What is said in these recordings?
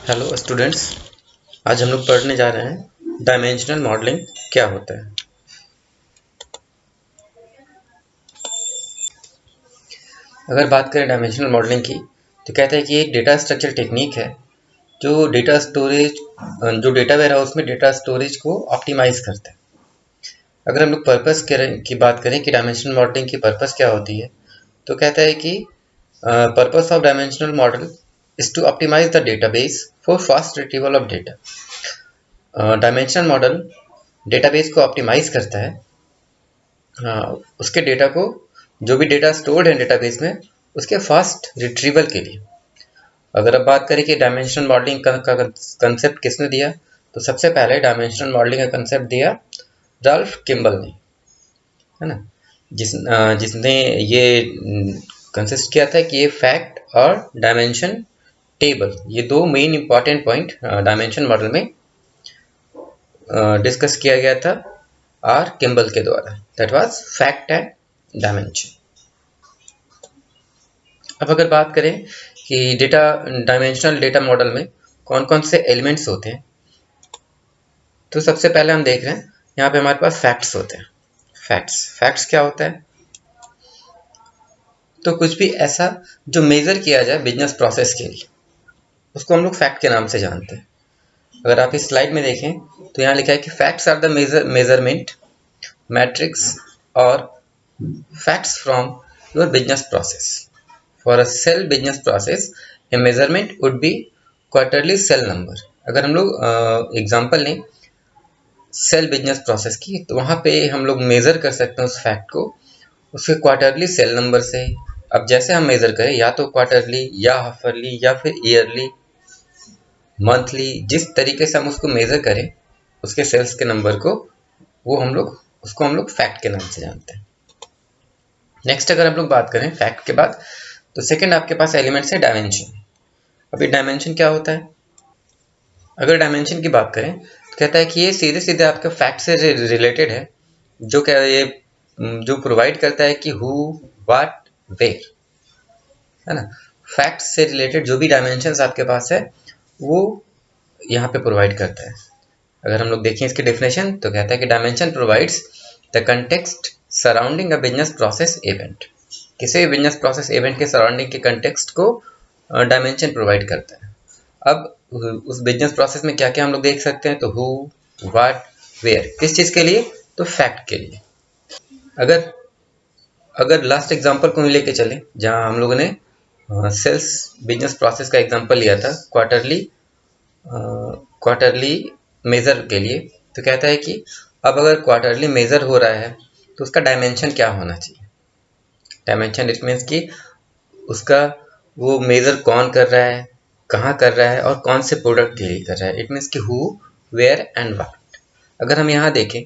Hello students. आज हम लोग पढ़ने जा रहे हैं डायमेंशनल मॉडलिंग क्या होता है। अगर बात करें डायमेंशनल मॉडलिंग की तो कहते हैं कि एक डेटा स्ट्रक्चर टेक्निक है जो डेटा वेयर हाउस में डेटा स्टोरेज को ऑप्टिमाइज करता है। अगर हम लोग पर्पस की बात करें कि डायमेंशनल मॉडलिंग की पर्पस क्या होती है तो कहता है कि purpose of dimensional model is to optimise the database for fast retrieval of data. Dimensional model database को ऑप्टिमाइज करता है, उसके डेटा को, जो भी डेटा स्टोर्ड है डेटाबेस में, उसके फास्ट रिट्रीवल के लिए। अगर अब बात करें कि डायमेंशनल मॉडलिंग का कंसेप्ट किसने दिया, तो सबसे पहले डायमेंशनल मॉडलिंग का कंसेप्ट दिया राल्फ किम्बल ने, है ना। जिसने ये कंसिस्ट किया था कि ये फैक्ट और डायमेंशन टेबल, ये दो main important point dimension model में डिस्कस किया गया था आर किम्बल के द्वारा। That was fact and dimension. अब अगर बात करें कि डायमेंशनल डेटा मॉडल में कौन कौन से एलिमेंट्स होते हैं, तो सबसे पहले हम देख रहे हैं यहाँ पे हमारे पास फैक्ट्स होते हैं। फैक्ट्स क्या होता है? तो कुछ भी ऐसा जो मेजर किया जाए बिजनेस प्रोसेस के लिए, उसको हम लोग फैक्ट के नाम से जानते हैं। अगर आप इस स्लाइड में देखें तो यहाँ लिखा है कि facts are the measurement metrics और facts from your business process. For a sale business process a measurement would be quarterly sale number. अगर हम लोग एग्जांपल लें सेल बिजनेस प्रोसेस की, तो वहाँ पे हम लोग मेजर कर सकते हैं उस फैक्ट को उसके क्वार्टरली सेल नंबर से। अब जैसे हम मेजर करें, या तो क्वार्टरली या हाफरली या फिर ईयरली, मंथली, जिस तरीके से हम उसको मेजर करें उसके सेल्स के नंबर को, वो उसको हम लोग फैक्ट के नाम से जानते हैं। नेक्स्ट अगर हम लोग बात करें फैक्ट के बाद, तो सेकंड आपके पास एलिमेंट्स है डायमेंशन। अभी डायमेंशन क्या होता है? अगर डायमेंशन की बात करें तो कहता है कि ये सीधे सीधे आपके फैक्ट से रिलेटेड है, जो क्या ये जो प्रोवाइड करता है कि हु, व्हाट, वेयर, है ना। फैक्ट से रिलेटेड जो भी डायमेंशंस आपके पास है वो यहाँ पे प्रोवाइड करता है। अगर हम लोग देखें इसकी डेफिनेशन तो कहता है कि dimension provides the context surrounding a business process event. किसी भी बिजनेस प्रोसेस इवेंट के सराउंडिंग के कंटेक्स्ट को डायमेंशन प्रोवाइड करता है। अब उस बिजनेस प्रोसेस में क्या क्या हम लोग देख सकते हैं, तो हु, व्हाट, वेयर, किस चीज़ के लिए? तो फैक्ट के लिए। अगर अगर लास्ट एग्जांपल को लेके चलें, जहां हम लोगों ने सेल्स बिजनेस प्रोसेस का एग्जांपल लिया था क्वार्टरली मेजर के लिए, तो कहता है कि अब अगर क्वार्टरली मेजर हो रहा है तो उसका डायमेंशन क्या होना चाहिए? डायमेंशन इट मीन्स कि उसका वो मेजर कौन कर रहा है, कहाँ कर रहा है और कौन से प्रोडक्ट के लिए कर रहा है। इट मीन्स कि हु, वेयर एंड व्हाट। अगर हम यहाँ देखें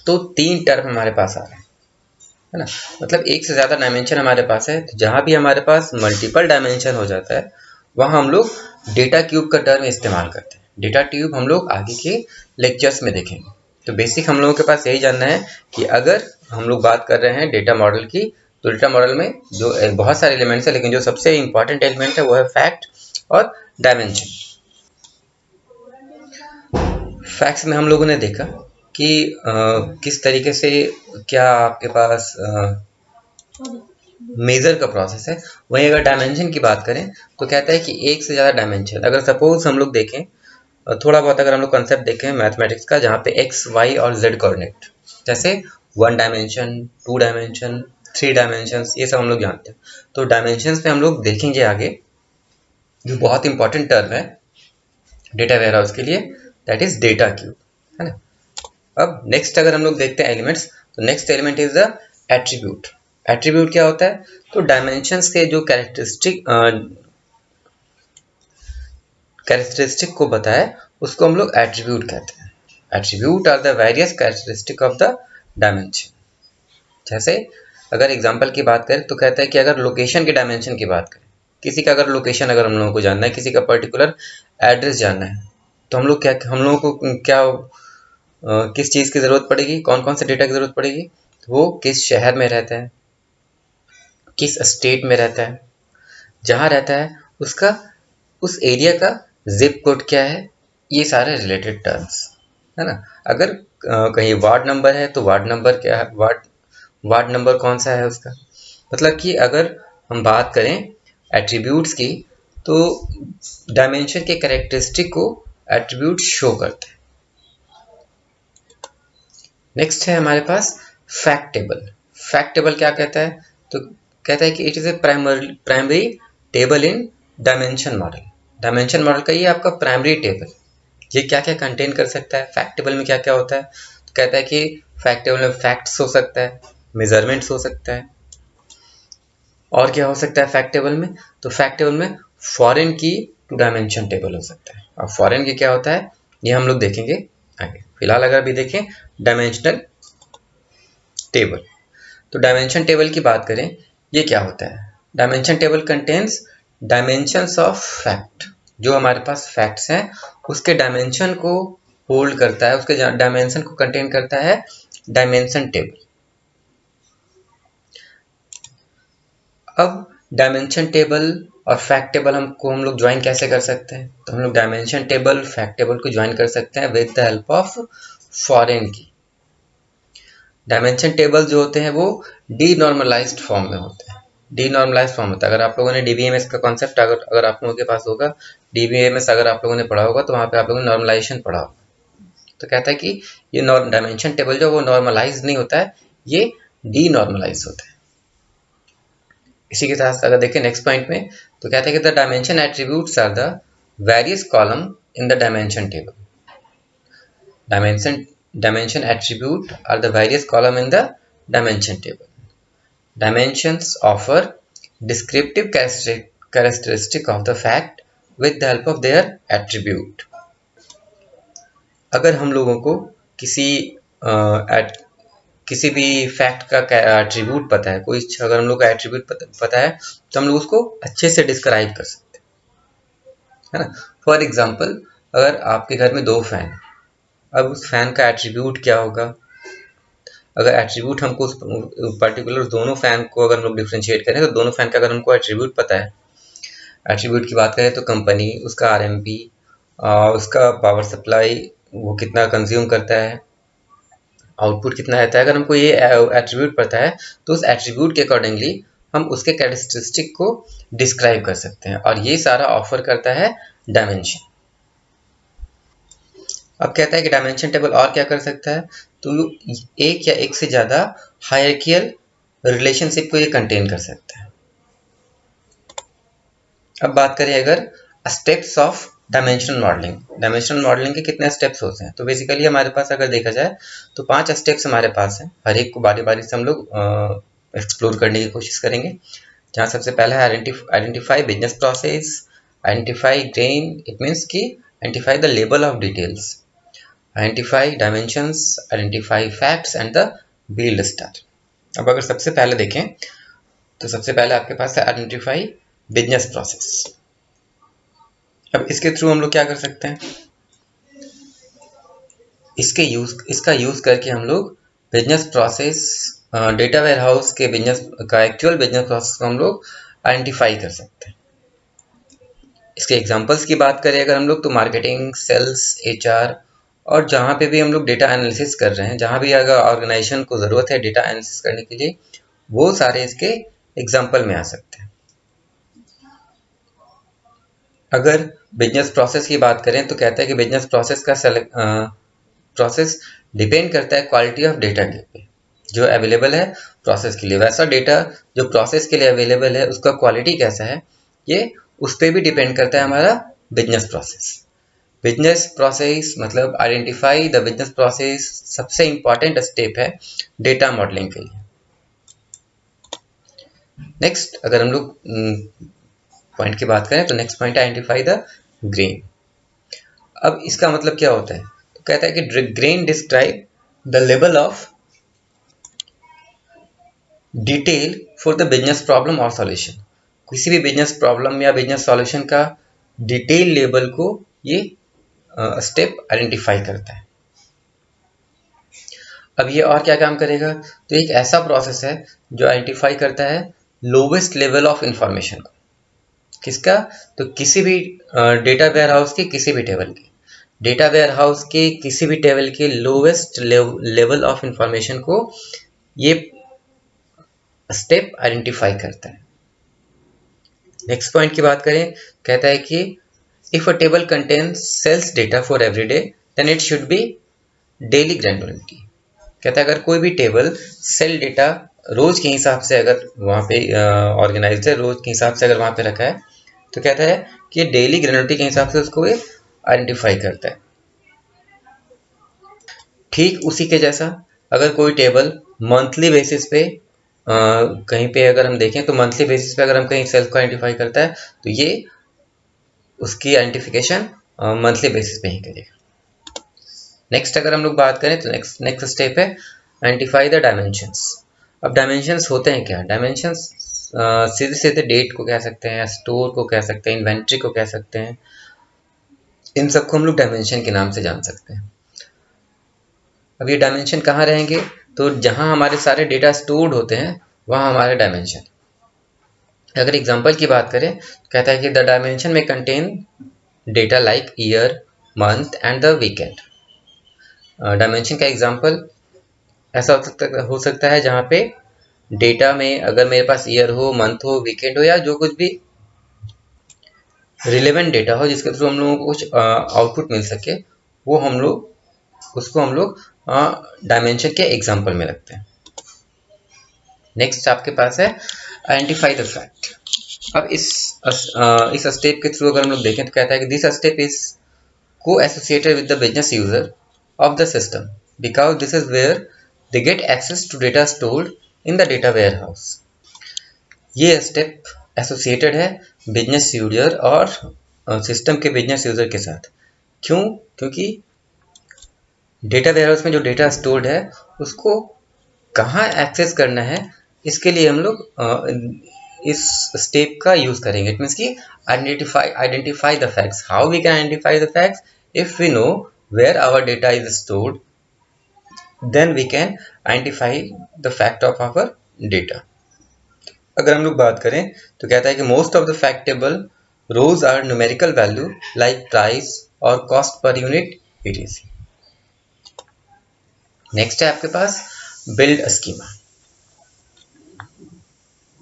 तो तीन टर्म हमारे पास आ रहे हैं, है ना। मतलब एक से ज़्यादा डायमेंशन हमारे पास है। तो जहाँ भी हमारे पास मल्टीपल डायमेंशन हो जाता है वहाँ हम लोग डेटा क्यूब का टर्म इस्तेमाल करते हैं। डेटा ट्यूब हम लोग आगे के लेक्चर्स में देखेंगे। तो बेसिक हम लोगों के पास यही जानना है कि अगर हम लोग बात कर रहे हैं डेटा मॉडल की, तो डेटा मॉडल में जो बहुत सारे एलिमेंट्स है, लेकिन जो सबसे इंपॉर्टेंट एलिमेंट है वो है फैक्ट और डायमेंशन। फैक्ट्स में हम लोगों ने देखा कि किस तरीके से क्या आपके पास मेजर का प्रोसेस है। वहीं अगर डायमेंशन की बात करें तो कहता है कि एक से ज़्यादा डायमेंशन। अगर सपोज हम लोग देखें थोड़ा बहुत, अगर हम लोग कंसेप्ट देखें मैथमेटिक्स का, जहाँ पे एक्स, वाई और जेड कोऑर्डिनेट, जैसे 1 डायमेंशन, 2 डायमेंशन, 3 डायमेंशंस, ये सब हम लोग जानते हैं। तो डायमेंशंस पे हम लोग देखेंगे आगे, जो बहुत इंपॉर्टेंट टर्म है डेटा वेयर हाउस के लिए, दैट इज डेटा क्यूब, है ना। अब नेक्स्ट अगर हम लोग देखते हैं एलिमेंट्स, तो next element is the attribute. Attribute क्या होता है? तो डायमेंशंस के जो कैरेक्टरिस्टिक को बताए उसको हम लोग एट्रीब्यूट कहते हैं। Attribute are the various characteristic of the dimension. जैसे अगर एग्जांपल की बात करें तो कहता है कि अगर लोकेशन के डायमेंशन की बात करें, किसी का अगर लोकेशन अगर हम लोगों को जानना है, किसी का पर्टिकुलर एड्रेस जानना है, तो हम लोगों को क्या किस चीज़ की ज़रूरत पड़ेगी, कौन कौन से डेटा की ज़रूरत पड़ेगी? तो वो किस शहर में रहता है, किस स्टेट में रहता है, जहाँ रहता है उसका, उस एरिया का जिप कोड क्या है, ये सारे रिलेटेड टर्म्स है ना। अगर कहीं वार्ड नंबर है तो वार्ड नंबर क्या है, वार्ड नंबर कौन सा है उसका, मतलब कि अगर हम बात करें एट्रीब्यूट्स की तो डायमेंशन के कैरेक्टरिस्टिक को एट्रीब्यूट शो करते हैं। नेक्स्ट है हमारे पास फैक्ट टेबल। फैक्ट टेबल क्या कहता है, तो कहता है कि it is a primary table in dimension model. Dimension model का ये आपका प्राइमरी टेबल, ये क्या क्या कंटेन कर सकता है, फैक्ट टेबल में क्या क्या होता है, तो कहता है कि फैक्ट टेबल में फैक्ट्स हो सकता है, मेजरमेंट्स हो सकता है, और क्या हो सकता है फैक्ट टेबल में, तो फैक्ट टेबल में फॉरेन की टू डायमेंशन टेबल हो सकता है। और फॉरेन की क्या होता है ये हम लोग देखेंगे आगे। फिलहाल अगर अभी देखें डायमेंशनल टेबल, तो डायमेंशन टेबल की बात करें, ये क्या होता है, dimension table contains dimensions of fact, जो हमारे पास फैक्ट्स हैं उसके डायमेंशन को होल्ड करता है, उसके डायमेंशन को कंटेन करता है डायमेंशन टेबल। अब डायमेंशन टेबल और फैक्ट टेबल हम लोग ज्वाइन कैसे कर सकते हैं, तो हम लोग डायमेंशन टेबल फैक्ट टेबल को ज्वाइन कर सकते हैं with the help of foreign की। डायमेंशन टेबल जो होते हैं वो डीनॉर्मलाइज्ड फॉर्म में होते हैं, डीनॉर्मलाइज्ड फॉर्म होता है। अगर आप लोगों ने डीबीएमएस का कॉन्सेप्ट अगर आप लोगों के पास होगा, डीबीएमएस अगर आप लोगों ने पढ़ा होगा तो वहाँ पे आप लोगों ने नॉर्मलाइजेशन पढ़ा होगा, तो कहता है कि ये डायमेंशन टेबल जो वो नॉर्मलाइज नहीं होता है, ये डीनॉर्मलाइज होता है। इसी के साथ अगर देखें नेक्स्ट पॉइंट में, तो कहता है कि the dimension attributes are the various column in the dimension table. dimension attribute are the various column in the dimension table. Dimensions offer descriptive characteristic of the fact with the help of their attribute. अगर हम लोगों को किसी भी fact का attribute पता है, कोई अगर हम लोग का एट्रीब्यूट पता है तो हम लोग उसको अच्छे से डिस्क्राइब कर सकते हैं, है ना। फॉर एग्जांपल अगर आपके घर में 2 फैन, अब उस फैन का एट्रीब्यूट क्या होगा, अगर एट्रीब्यूट हमको उस पर्टिकुलर दोनों फैन को अगर हम लोग डिफ्रेंशिएट करें तो दोनों फैन का अगर हमको एट्रीब्यूट पता है, एट्रीब्यूट की बात करें तो कंपनी, उसका आरएमपी, उसका पावर सप्लाई वो कितना कंज्यूम करता है, आउटपुट कितना रहता है, अगर हमको ये एट्रीब्यूट पता है तो उस एट्रीब्यूट के अकॉर्डिंगली हम उसके कैरेक्टरिस्टिक को डिस्क्राइब कर सकते हैं, और ये सारा ऑफर करता है डायमेंशन। अब कहता है कि डायमेंशन टेबल और क्या कर सकता है, तो एक या एक से ज़्यादा हायरार्कियल रिलेशनशिप को ये कंटेन कर सकता है। अब बात करें अगर steps of dimensional modelling, dimensional modelling के कितने स्टेप्स होते हैं, तो बेसिकली हमारे पास अगर देखा जाए तो 5 स्टेप्स हमारे पास हैं, हर एक को बारी बारी से हम लोग एक्सप्लोर करने की कोशिश करेंगे। जहाँ सबसे पहला है identify business process, identify grain, it means कि identify the level of details, identify dimensions, identify facts and the build star. अब अगर सबसे पहले देखें तो सबसे पहले आपके पास है आइडेंटिफाई बिजनेस प्रोसेस। अब इसके थ्रू हम लोग क्या कर सकते हैं, इसका यूज करके हम लोग बिजनेस प्रोसेस, डेटा वेयरहाउस के बिजनेस का एक्चुअल बिजनेस प्रोसेस को हम लोग आइडेंटिफाई कर सकते हैं। इसके एग्जांपल्स की बात करें अगर हम लोग, तो मार्केटिंग, सेल्स, एचआर, और जहाँ पे भी हम लोग डेटा एनालिसिस कर रहे हैं, जहाँ भी अगर ऑर्गेनाइजेशन को ज़रूरत है डेटा एनालिसिस करने के लिए, वो सारे इसके एग्जाम्पल में आ सकते हैं। अगर बिजनेस प्रोसेस की बात करें तो कहता है कि बिजनेस प्रोसेस का प्रोसेस डिपेंड करता है क्वालिटी ऑफ डेटा पे जो अवेलेबल है प्रोसेस के लिए, वैसा डेटा जो प्रोसेस के लिए अवेलेबल है उसका क्वालिटी कैसा है, ये उस पर भी डिपेंड करता है हमारा बिजनेस प्रोसेस। बिजनेस प्रोसेस मतलब आइडेंटिफाई द बिजनेस प्रोसेस सबसे इंपॉर्टेंट स्टेप है डेटा मॉडलिंग के लिए। नेक्स्ट अगर हम लोग पॉइंट की बात करें तो next point identify the grain. अब इसका मतलब क्या होता है, तो कहता है कि grain describe the level of detail for the business problem और सॉल्यूशन। किसी भी बिजनेस प्रॉब्लम या बिजनेस सॉल्यूशन का डिटेल लेवल को ये स्टेप आइडेंटिफाई करता है। अब ये और क्या काम करेगा, तो एक ऐसा प्रोसेस है जो आइडेंटिफाई करता है लोवेस्ट लेवल ऑफ इंफॉर्मेशन को। किसका? तो किसी भी डेटा वेयर हाउस के किसी भी टेबल के, डेटा वेयर हाउस के किसी भी टेबल के लोवेस्ट लेवल ऑफ इंफॉर्मेशन को ये स्टेप आइडेंटिफाई करता है। नेक्स्ट पॉइंट की बात करें, कहता है कि if a table contains sales data for every day then it should be daily granularity. कहता है अगर कोई भी टेबल सेल डेटा रोज के हिसाब से अगर वहाँ पे ऑर्गेनाइज है, रोज के हिसाब से अगर वहाँ पे रखा है, तो कहता है कि डेली ग्रैन्युलरिटी के हिसाब से उसको ये आइडेंटिफाई करता है। ठीक उसी के जैसा अगर कोई टेबल मंथली बेसिस पे कहीं पे अगर हम देखें तो मंथली बेसिस पे अगर हम कहीं सेल्स को आइडेंटिफाई करता है तो ये उसकी आइडेंटिफिकेशन मंथली बेसिस पे ही करेगा। नेक्स्ट अगर हम लोग बात करें तो नेक्स्ट स्टेप है आइडेंटिफाई द डायमेंशंस। अब डायमेंशंस होते हैं क्या? डायमेंशंस सीधे सीधे डेट को कह सकते हैं, स्टोर को कह सकते हैं, इन्वेंट्री को कह सकते हैं, इन सबको हम लोग डायमेंशन के नाम से जान सकते हैं। अब ये डायमेंशन कहाँ रहेंगे? तो जहाँ हमारे सारे डेटा स्टोर्ड होते हैं वहाँ हमारे डायमेंशन। अगर एग्जांपल की बात करें तो कहता है कि द डायमेंशन में contain data like year, month and the weekend. Dimension का एग्जांपल ऐसा हो सकता है जहाँ पे डेटा में अगर मेरे पास ईयर हो, मंथ हो, वीकेंड हो, या जो कुछ भी रिलेवेंट डेटा हो जिसके थ्रू हम लोगों को कुछ आउटपुट मिल सके, वो हम लोग उसको हम लोग डायमेंशन के एग्जांपल में रखते हैं। नेक्स्ट आपके पास है आइडेंटिफाई द फैक्ट। अब इस स्टेप के थ्रू अगर हम लोग देखें तो कहता है कि दिस स्टेप इज को associated with the business user of the system because this is where they get access to data stored in the data warehouse. ये स्टेप एसोसिएटेड है बिजनेस यूजर और सिस्टम के business user के साथ। क्यों? क्योंकि data ware house में जो डेटा स्टोर्ड है उसको कहाँ एक्सेस करना है, इसके लिए हम लोग इस स्टेप का यूज करेंगे। इट मीन्स कि identify the facts. How we can identify the facts? If we know where our data is stored then we can identify the fact of our data. अगर हम लोग बात करें तो कहता है कि most of the fact table rows are numerical value like price और cost per unit etc। Next है आपके पास बिल्ड स्कीमा।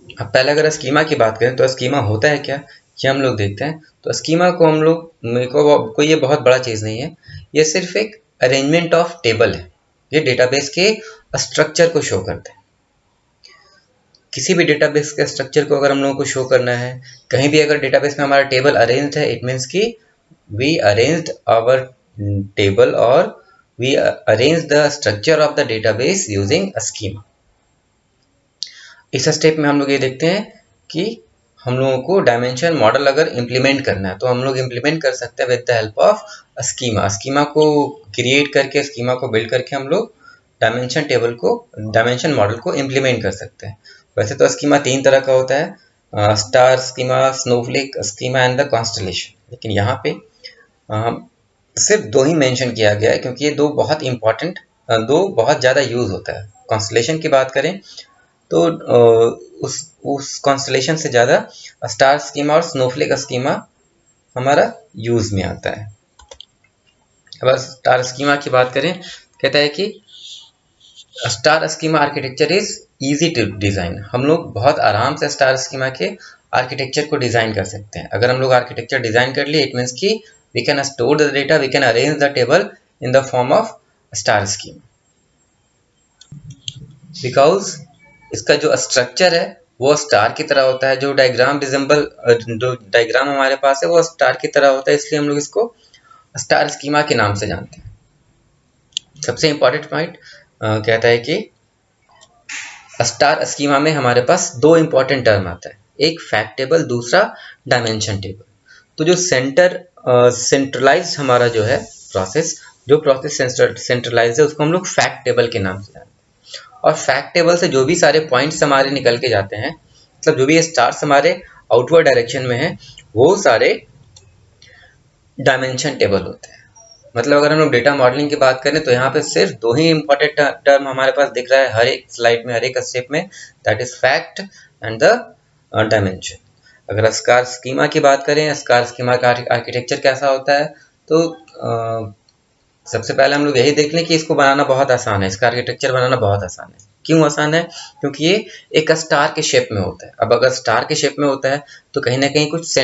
अब पहले अगर स्कीमा की बात करें तो स्कीमा होता है क्या, ये हम लोग देखते हैं। तो स्कीमा को हम लोग, मेरे को कोई ये बहुत बड़ा चीज़ नहीं है, ये सिर्फ एक अरेंजमेंट ऑफ टेबल है। ये डेटाबेस के स्ट्रक्चर को शो करता है। किसी भी डेटाबेस के स्ट्रक्चर को अगर हम लोगों को शो करना है, कहीं भी अगर डेटाबेस में हमारा टेबल अरेंज्ड है, इट मीन्स कि वी अरेंज्ड आवर टेबल और we arrange the structure of the database using a schema. इस स्टेप में हम लोग ये देखते हैं कि हम लोगों को डायमेंशन मॉडल अगर इम्प्लीमेंट करना है तो हम लोग इम्प्लीमेंट कर सकते हैं with the help of schema. Schema को क्रिएट करके, स्कीमा को बिल्ड करके हम लोग डायमेंशन टेबल को, डायमेंशन मॉडल को इम्प्लीमेंट कर सकते हैं। वैसे तो स्कीमा 3 तरह का होता है, star schema, Snowflake schema and the constellation. लेकिन यहाँ पे सिर्फ 2 ही मेंशन किया गया है क्योंकि ये 2 बहुत इंपॉर्टेंट, 2 बहुत ज़्यादा यूज होता है। कॉन्स्टलेशन की बात करें तो उस कॉन्स्टलेशन से ज़्यादा स्टार स्कीमा और स्नोफ्लेक स्कीमा हमारा यूज में आता है। अब स्टार स्कीमा की बात करें, कहता है कि star schema architecture is easy to design. हम लोग बहुत आराम से स्टार स्कीमा के आर्किटेक्चर को डिज़ाइन कर सकते हैं। अगर हम लोग आर्किटेक्चर डिज़ाइन कर लिए, इट मीन्स कि we can store the data, we can arrange the table in the form of star schema. Because इसका जो स्ट्रक्चर है वो स्टार की तरह होता है, जो डायग्राम हमारे पास है वो स्टार की तरह होता है, इसलिए हम लोग इसको स्टार स्कीमा के नाम से जानते हैं। सबसे इंपॉर्टेंट पॉइंट कहता है कि स्टार स्कीमा में हमारे पास 2 इंपॉर्टेंट टर्म आता है, एक फैक्ट टेबल, दूसरा डायमेंशन टेबल। तो जो सेंट्रलाइज्ड हमारा जो है प्रोसेस, जो प्रोसेस सेंट्रलाइज्ड है उसको हम लोग फैक्ट टेबल के नाम से जानते हैं। और फैक्ट टेबल से जो भी सारे पॉइंट्स हमारे निकल के जाते हैं, मतलब जो भी स्टार्स हमारे आउटवर्ड डायरेक्शन में है, वो सारे डायमेंशन टेबल होते हैं। मतलब अगर हम लोग डेटा मॉडलिंग की बात करें तो यहाँ पे सिर्फ 2 ही इंपॉर्टेंट टर्म हमारे पास दिख रहा है हर एक स्लाइड में, हर एक स्टेप में, that is fact and the dimension. अगर स्कार स्कीमा की बात करें, स्कार स्कीमा का आर्किटेक्चर कैसा होता है, तो सबसे पहले हम लोग यही देख लें कि इसको बनाना बहुत आसान है, इसका आर्किटेक्चर बनाना बहुत आसान है। क्यों आसान है? क्योंकि ये एक स्टार के शेप में होता है। अब अगर स्टार के शेप में होता है तो कहीं ना कहीं कुछ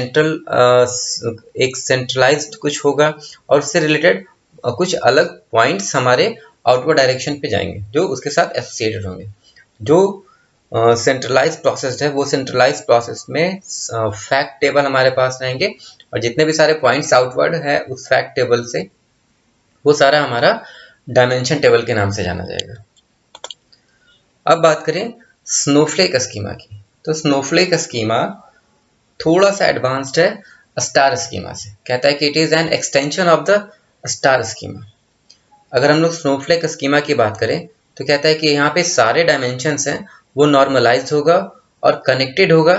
एक सेंट्रलाइज्ड कुछ होगा और उससे रिलेटेड कुछ अलग पॉइंट्स हमारे आउटवर्ड डायरेक्शन पे जाएंगे जो उसके साथ एसोसिएटेड होंगे। जो सेंट्रलाइज प्रोसेस है वो सेंट्रलाइज प्रोसेस में फैक्ट टेबल हमारे पास रहेंगे और जितने भी सारे पॉइंट्स आउटवर्ड है उस फैक्ट टेबल से वो सारा हमारा डायमेंशन टेबल के नाम से जाना जाएगा। अब बात करें स्नोफ्लेक स्कीमा की, तो स्नोफ्लेक स्कीमा थोड़ा सा एडवांस्ड है स्टार स्कीमा से। कहता है कि it is an extension of the star schema. अगर हम लोग स्नोफ्लेक स्कीमा की बात करें तो कहता है कि यहाँ पे सारे डायमेंशंस हैं वो नॉर्मलाइज होगा और कनेक्टेड होगा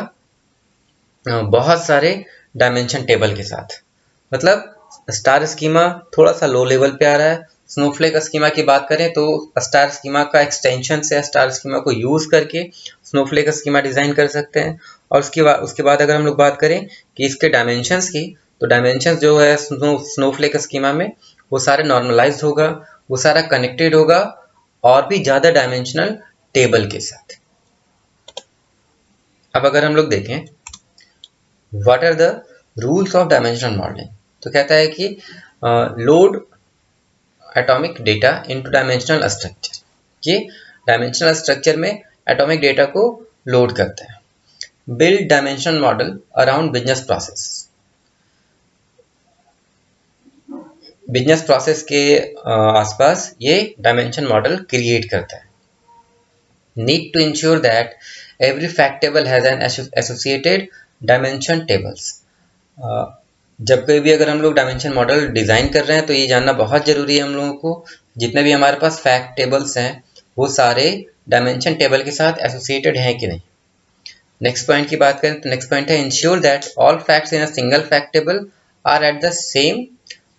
बहुत सारे डायमेंशन टेबल के साथ। मतलब स्टार स्कीमा थोड़ा सा लो लेवल पे आ रहा है। स्नोफ्लेक स्कीमा की बात करें तो स्टार स्कीमा का एक्सटेंशन से स्टार स्कीमा को यूज करके स्नोफ्लेक स्कीमा डिजाइन कर सकते हैं। और उसके बाद अगर हम लोग बात करें कि इसके डायमेंशंस की, तो डायमेंशंस जो है स्नोफ्लेक स्कीमा में वो सारे नॉर्मलाइज होगा, वो सारा कनेक्टेड होगा और भी ज्यादा डायमेंशनल टेबल के साथ। अब अगर हम लोग देखें what are the rules of dimensional modelling, तो कहता है कि load atomic data into dimensional structure. ये डायमेंशनल स्ट्रक्चर में एटॉमिक डेटा को लोड करता है। Build dimensional model around business process. Business process के आसपास ये डायमेंशन मॉडल क्रिएट करता है। Need to ensure that every fact table has an associated dimension tables. जब कभी भी अगर हम लोग डायमेंशन मॉडल डिजाइन कर रहे हैं तो ये जानना बहुत जरूरी है हम लोगों को जितने भी हमारे पास फैक्ट टेबल्स हैं वो सारे डायमेंशन टेबल के साथ एसोसिएटेड हैं कि नहीं। नेक्स्ट पॉइंट की बात करें तो नेक्स्ट पॉइंट है ensure that all facts in a single fact table are at the same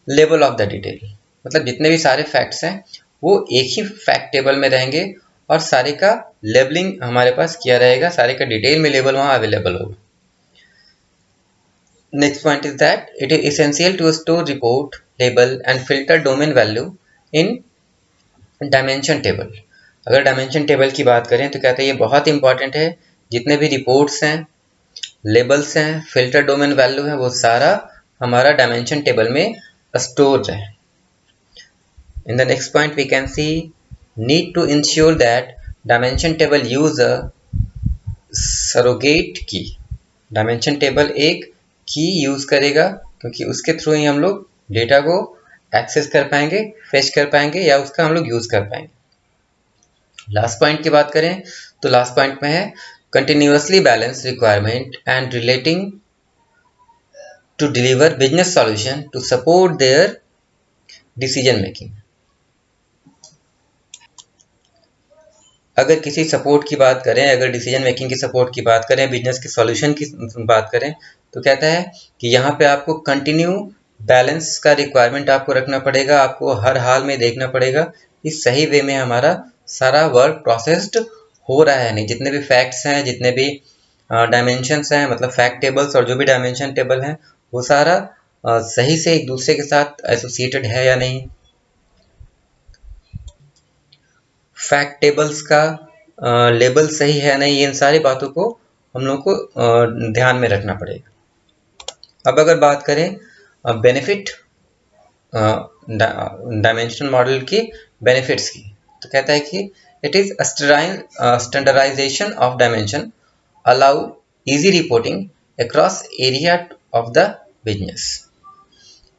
level of the detail. मतलब जितने भी सारे फैक्ट्स हैं वो एक ही फैक्ट टेबल में रहेंगे और सारे का लेबलिंग हमारे पास किया रहेगा, सारे का डिटेल में लेबल वहां अवेलेबल होगा। Next point is that it is essential to store report, label and filter domain value in dimension table। अगर डायमेंशन टेबल की बात करें तो कहते हैं ये बहुत इंपॉर्टेंट है। जितने भी रिपोर्ट्स हैं, लेबल्स हैं, फिल्टर डोमेन वैल्यू है वो सारा हमारा डायमेंशन टेबल में स्टोर है। In the next point we can see need to ensure that dimension table use a surrogate key। Dimension table एक की यूज करेगा क्योंकि उसके थ्रू ही हम लोग डेटा को एक्सेस कर पाएंगे, फेच कर पाएंगे या उसका हम लोग यूज कर पाएंगे। लास्ट पॉइंट की बात करें तो लास्ट पॉइंट में है continuously balance requirement and relating to deliver business solution to support their decision making. अगर किसी सपोर्ट की बात करें, अगर डिसीजन मेकिंग की सपोर्ट की बात करें, बिजनेस के सॉल्यूशन की बात करें तो कहता है कि यहाँ पे आपको कंटिन्यू बैलेंस का रिक्वायरमेंट आपको रखना पड़ेगा। आपको हर हाल में देखना पड़ेगा कि सही वे में हमारा सारा वर्क प्रोसेस्ड हो रहा है नहीं। जितने भी फैक्ट्स हैं, जितने भी डायमेंशंस हैं, मतलब फैक्ट टेबल्स और जो भी डायमेंशन टेबल हैं वो सारा सही से एक दूसरे के साथ एसोसिएटेड है या नहीं। फैक्ट टेबल्स का लेबल सही है नहीं, इन सारी बातों को हम लोग को ध्यान में रखना पड़ेगा। अब अगर बात करें बेनिफिट डायमेंशनल मॉडल की बेनिफिट्स की, तो कहता है कि it is standardisation of dimension allow easy reporting across area of the business.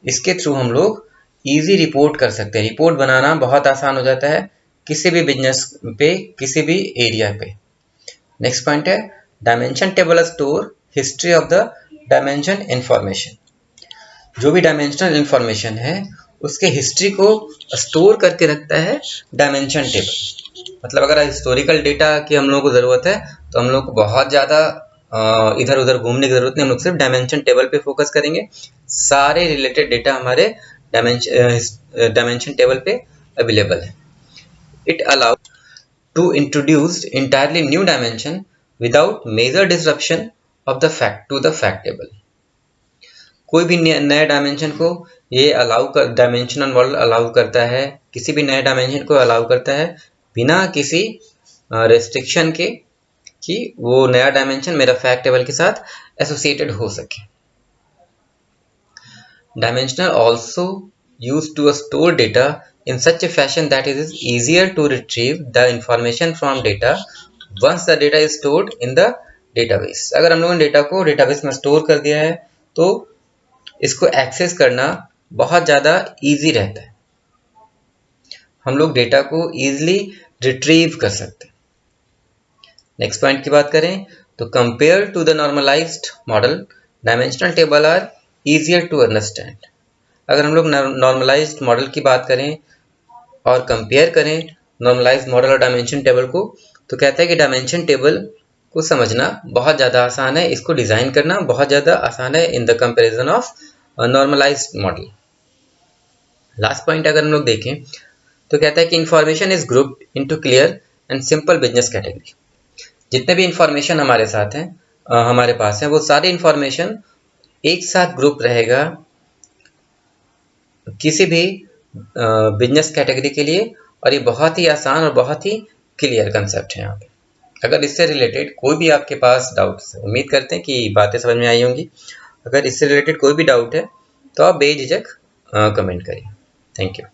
इसके थ्रू हम लोग इजी रिपोर्ट कर सकते हैं। रिपोर्ट बनाना बहुत आसान हो जाता है किसी भी बिजनेस पे, किसी भी एरिया पे। नेक्स्ट पॉइंट है dimension table store history of the dimension information. जो भी डायमेंशनल इंफॉर्मेशन है उसके हिस्ट्री को स्टोर करके रखता है डायमेंशन टेबल। मतलब अगर हिस्टोरिकल डेटा की हम लोगों को जरूरत है तो हम लोग को बहुत ज्यादा इधर उधर घूमने की जरूरत नहीं, हम लोग सिर्फ डायमेंशन टेबल पे फोकस करेंगे। सारे रिलेटेड डेटा हमारे डायमेंशन टेबल पे अवेलेबल है। It allows to introduce entirely new dimension without major disruption of the fact to the fact table. कोई भी नए डायमेंशन को ये डायमेंशनल मॉडल अलाउ करता है, किसी भी नए डायमेंशन को अलाउ करता है बिना किसी रेस्ट्रिक्शन के कि वो नया डायमेंशन मेरा फैक्ट टेबल के साथ एसोसिएटेड हो सके। Dimensional also used to store data in such a fashion that it is easier to retrieve the information from data once the data is stored in the database। अगर हम लोगों ने data को database में store कर दिया है तो इसको एक्सेस करना बहुत ज़्यादा इजी रहता है, हम लोग डेटा को इजीली रिट्रीव कर सकते हैं। नेक्स्ट पॉइंट की बात करें तो compare to the normalised model dimensional table are easier to understand. अगर हम लोग नॉर्मलाइज्ड मॉडल की बात करें और कंपेयर करें नॉर्मलाइज्ड मॉडल और डायमेंशन टेबल को तो कहता है कि डायमेंशन टेबल को समझना बहुत ज़्यादा आसान है, इसको डिज़ाइन करना बहुत ज़्यादा आसान है in the comparison of normalised model. Last point अगर हम लोग देखें तो कहता है कि information is grouped into clear and simple business category. जितने भी इंफॉर्मेशन हमारे साथ हैं हमारे पास है वो सारी इंफॉर्मेशन एक साथ ग्रुप रहेगा किसी भी बिजनेस कैटेगरी के लिए, और ये बहुत ही आसान और बहुत ही क्लियर कंसेप्ट है यहाँ पे। अगर इससे रिलेटेड कोई भी आपके पास डाउट्स, उम्मीद करते हैं कि बातें समझ में आई होंगी, अगर इससे रिलेटेड कोई भी डाउट है तो आप बेझिझक कमेंट करिए। Thank you.